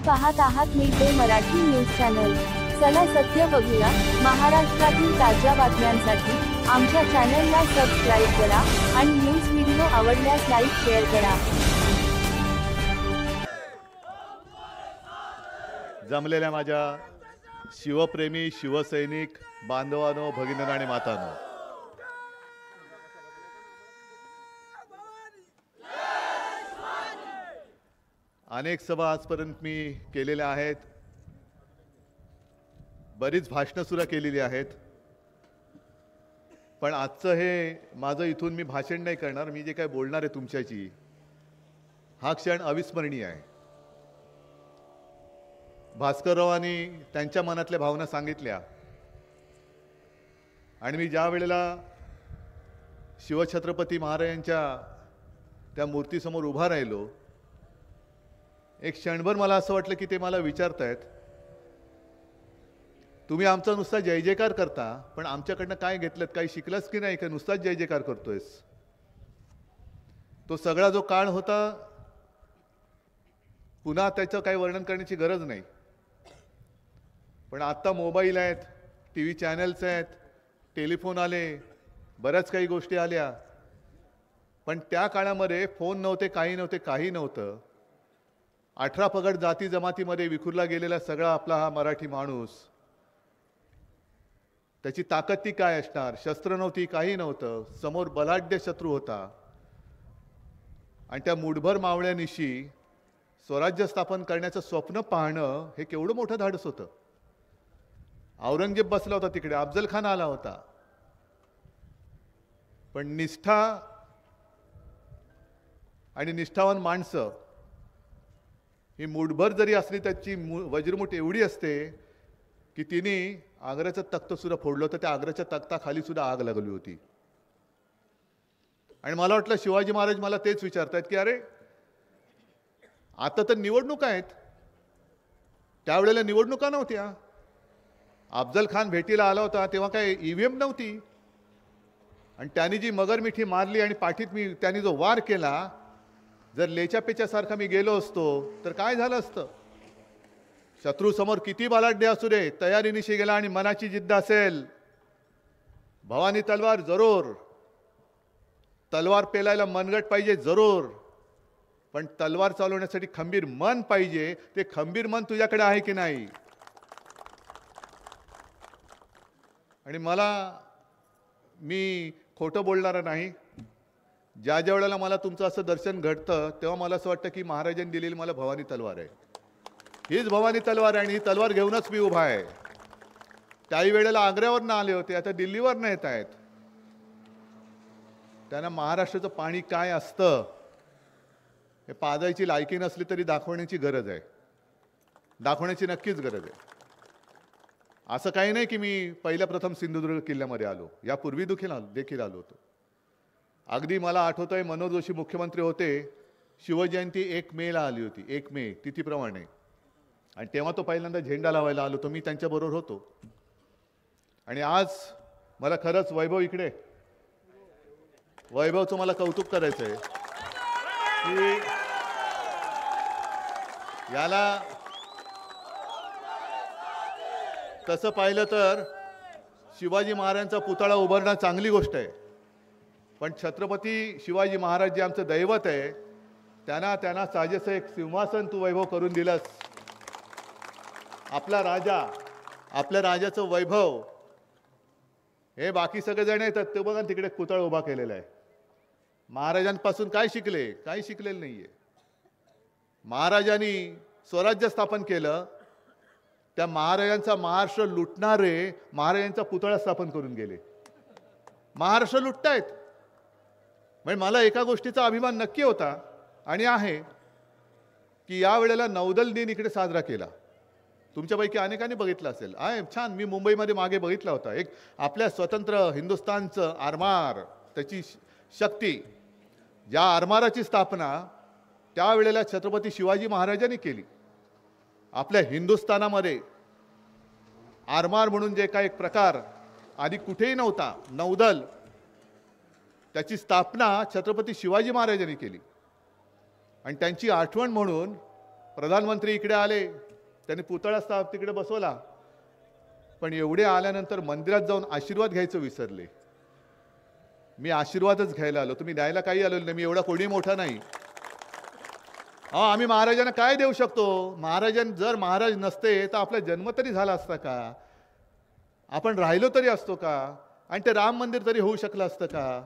पाहत आहात mid day Marathi news channel. चला सत्य बघूया। महाराष्ट्रातील ताज्या बातम्यांसाठी आमच्या चॅनलला सबस्क्राइब करा आणि न्यूज व्हिडिओ आवडल्यास लाईक शेअर करा। जमलेल्या माझ्या शिवप्रेमी शिवसैनिक बांधवांनो, भगिनींनो आणि मातांनो, अनेक सभा आजपर्यंत मी केलेल्या आहेत, बरीच भाषणं सुद्धा केलेली आहेत, पण आजचं हे माझं इथून मी भाषण नाही करणार। मी जे काय बोलणार आहे तुमच्याशी, हा क्षण अविस्मरणीय आहे। भास्कररावांनी त्यांच्या मनातल्या भावना सांगितल्या आणि मी ज्या वेळेला शिवछत्रपती महाराजांच्या त्या मूर्तीसमोर उभा राहिलो, एक क्षणभर मला असं वाटलं की ते मला विचारतायत, तुम्ही आमचा नुसता जय जयकार करता, पण आमच्याकडनं काय घेतलं, काही शिकलास की नाही, का नुसताच जय जयकार करतोयस। तो सगळा जो काळ होता, पुन्हा त्याचं काही वर्णन करण्याची गरज नाही। पण आता मोबाईल आहेत, टीव्ही चॅनल्स आहेत, टेलिफोन आले, बऱ्याच काही गोष्टी आल्या, पण त्या काळामध्ये फोन नव्हते, काही नव्हतं। 18 पगड जाती जमातीमध्ये विखुरला गेलेला सगळा आपला हा मराठी माणूस, त्याची ताकद ती काय असणार, शस्त्र नव्हती, काही नव्हतं, समोर बलाढ्य शत्रू होता, आणि त्या मुठभर मावळ्यानिशी स्वराज्य स्थापन करण्याचं स्वप्न पाहणं हे केवढं मोठं धाडस होतं। औरंगजेब बसला होता तिकडे, अफजल खान आला होता, पण निष्ठा आणि निष्ठावान माणसं ही मुठभर जरी असली, त्याची वज्रमुठ एवढी असते की तिने आग्र्याचं तख्त सुद्धा फोडलं होतं। त्या आग्र्याच्या तख्ताखाली सुद्धा आग लागली होती। आणि मला वाटलं शिवाजी महाराज मला तेच विचारतायत की अरे आता तर निवडणुका आहेत, त्यावेळेला निवडणुका नव्हत्या, अफजल खान भेटीला आला होता तेव्हा काय ईव्हीएम नव्हती, आणि त्यांनी जी मगरमिठी मारली आणि पाठीत त्यांनी जो वार केला, जर लेच्यापेच्यासारखा मी गेलो असतो तर काय झालं असतं। शत्रू समोर किती बलाढ्य असू दे, तयारीनिशी गेला आणि मनाची जिद्द असेल, भवानी तलवार जरूर, तलवार पेलायला मनगट पाहिजे जरूर, पण तलवार चालवण्यासाठी खंबीर मन पाहिजे। ते खंबीर मन तुझ्याकडे आहे की नाही। आणि मी खोटं बोलणारा नाही। ज्या वेळेला मला तुमचं असं दर्शन घडतं, तेव्हा मला असं वाटतं की महाराजांनी दिलेली मला भवानी तलवार आहे, हीच भवानी तलवार आहे, आणि ही तलवार घेऊनच मी उभा आहे। त्याही वेळेला आग्र्यावरनं आले होते, आता दिल्लीवरनं येत आहेत। त्यांना महाराष्ट्राचं पाणी काय असतं हे पाजायची लायकी नसली तरी दाखवण्याची गरज आहे, दाखवण्याची नक्कीच गरज आहे। असं काही नाही की मी पहिल्या प्रथम सिंधुदुर्ग किल्ल्यामध्ये आलो, यापूर्वी देखील आलो होतो। अगदी मला आठवतंय, मनोहर जोशी मुख्यमंत्री होते, शिवजयंती 1 मेला आली होती, 1 मे तिथीप्रमाणे, आणि तेव्हा तो पहिल्यांदा झेंडा लावायला आलो होतो, मी त्यांच्याबरोबर होतो। आणि आज मला खरंच वैभवचं मला कौतुक करायचं आहे की याला तसं पाहिलं तर शिवाजी महाराजांचा पुतळा उभारणं चांगली गोष्ट आहे, पण छत्रपती शिवाजी महाराज जे आमचं दैवत आहे, त्यांना साजेसं एक सिंहासन तू वैभव करून दिलंस। आपला राजा, आपल्या राजाचं वैभव हे बाकी सगळेजण येतात, ते बघा तिकडे पुतळा उभा केलेला आहे। महाराजांपासून काय शिकले? काही शिकलेलं नाहीये। महाराजांनी स्वराज्य स्थापन केलं, त्या महाराजांचा महाराष्ट्र लुटणारे महाराजांचा पुतळा स्थापन करून गेले। महाराष्ट्र लुटतायत, म्हणजे मला एका गोष्टीचा अभिमान नक्की होता आणि आहे की या वेळेला नौदल दिन इकडे साजरा केला। तुमच्यापैकी अनेकांनी बघितलं असेल, आहे छान। मी मुंबईमध्ये मागे बघितला होता, एक आपल्या स्वतंत्र हिंदुस्थानचं आरमार, त्याची शक्ती, ज्या आरमाराची स्थापना त्यावेळेला छत्रपती शिवाजी महाराजांनी केली। आपल्या हिंदुस्थानामध्ये आरमार म्हणून जे काही प्रकार आधी कुठेही नव्हता, नौदल, त्याची स्थापना छत्रपती शिवाजी महाराजांनी केली, आणि त्यांची आठवण म्हणून प्रधानमंत्री इकडे आले, त्यांनी पुतळा तिकडे बसवला, पण एवढे आल्यानंतर मंदिरात जाऊन आशीर्वाद घ्यायचं विसरले. मी आशीर्वादच घ्यायला आलो, तुम्ही द्यायला काही आलो नाही, मी एवढा कोणी मोठा नाही. आम्ही महाराजांना काय देऊ शकतो? जर महाराज नसते तर आपला जन्म तरी झाला असता का? आपण राहिलो तरी असतो का? आणि ते राम मंदिर तरी होऊ शकलं असतं का?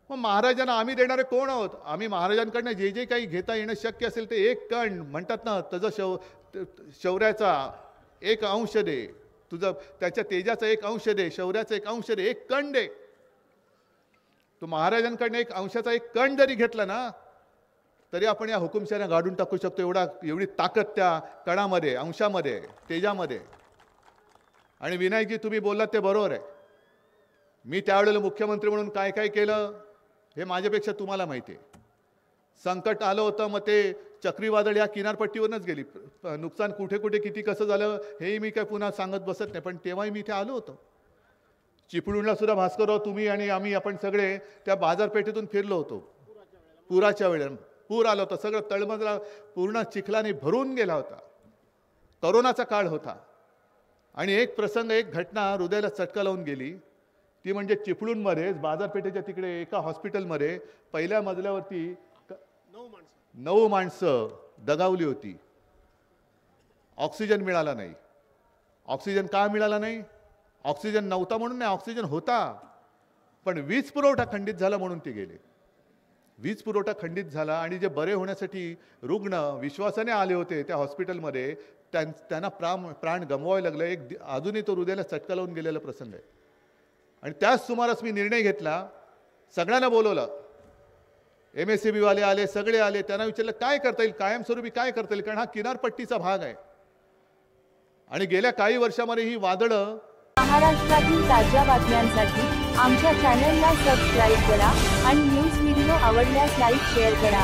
मग महाराजांना आम्ही देणारे कोण आहोत? आम्ही महाराजांकडनं जे जे काही घेता येणं शक्य असेल ते एक कण म्हणतात ना, त्याचं शौर्याचा एक अंश दे, तुझं त्याच्या तेजाचा एक अंश दे, शौर्याचा एक अंश दे, एक कण दे. तू महाराजांकडनं एक अंशाचा एक कण जरी घेतला ना, तरी आपण या हुकुमशाहीला गाडून टाकू शकतो. एवढी ताकद त्या कणामध्ये, अंशामध्ये, तेजामध्ये. आणि विनायकजी, तुम्ही बोललात ते बरोबर आहे. मी त्यावेळेला मुख्यमंत्री म्हणून काय काय केलं हे माझ्यापेक्षा तुम्हाला माहिती आहे. संकट आलं होतं, मग ते चक्रीवादळ या किनारपट्टीवरूनच गेली. नुकसान कुठे कुठे किती कसं झालं हेही मी काय पुन्हा सांगत बसत नाही, पण तेव्हाही मी इथे आलो होतो. चिपळूणला सुद्धा भास्करराव, तुम्ही आणि आपण सगळे त्या बाजारपेठेतून फिरलो होतो. पुराच्या वेळेला पूर आला होता, सगळं तळमजला पूर्ण चिखलाने भरून गेला होता. करोनाचा काळ होता. आणि एक प्रसंग, एक घटना हृदयाला चटका लावून गेली. ती म्हणजे चिपळूणमध्ये बाजारपेठेच्या तिकडे एका हॉस्पिटलमध्ये पहिल्या मजल्यावरती 9 माणसं दगावली होती. ऑक्सिजन मिळाला नाही. ऑक्सिजन का मिळाला नाही? ऑक्सिजन नव्हता म्हणून नाही, ऑक्सिजन होता, पण वीज पुरवठा खंडित झाला म्हणून ते गेले. वीज पुरवठा खंडित झाला आणि जे बरे होण्यासाठी रुग्ण विश्वासाने आले होते त्या हॉस्पिटलमध्ये, त्यांना प्राण गमवावे लागले. अजूनही तो हृदयाला चटका लावून गेलेला प्रसंग आहे. आणि त्याच सुमारास मी निर्णय घेतला, सगळ्यांना बोलवलं, MSCB वाले आले, सगळे आले. त्यांना विचारलं काय करता येईल, कायमस्वरूपी काय करता येईल, कारण हा किनारपट्टीचा भाग आहे. आणि गेल्या काही वर्षामध्ये ही वादळं. महाराष्ट्रातील ताज्या बातम्यांसाठी आमच्या चॅनलला सबस्क्राईब करा आणि न्यूज व्हिडिओ आवडल्यास लाईक शेअर करा.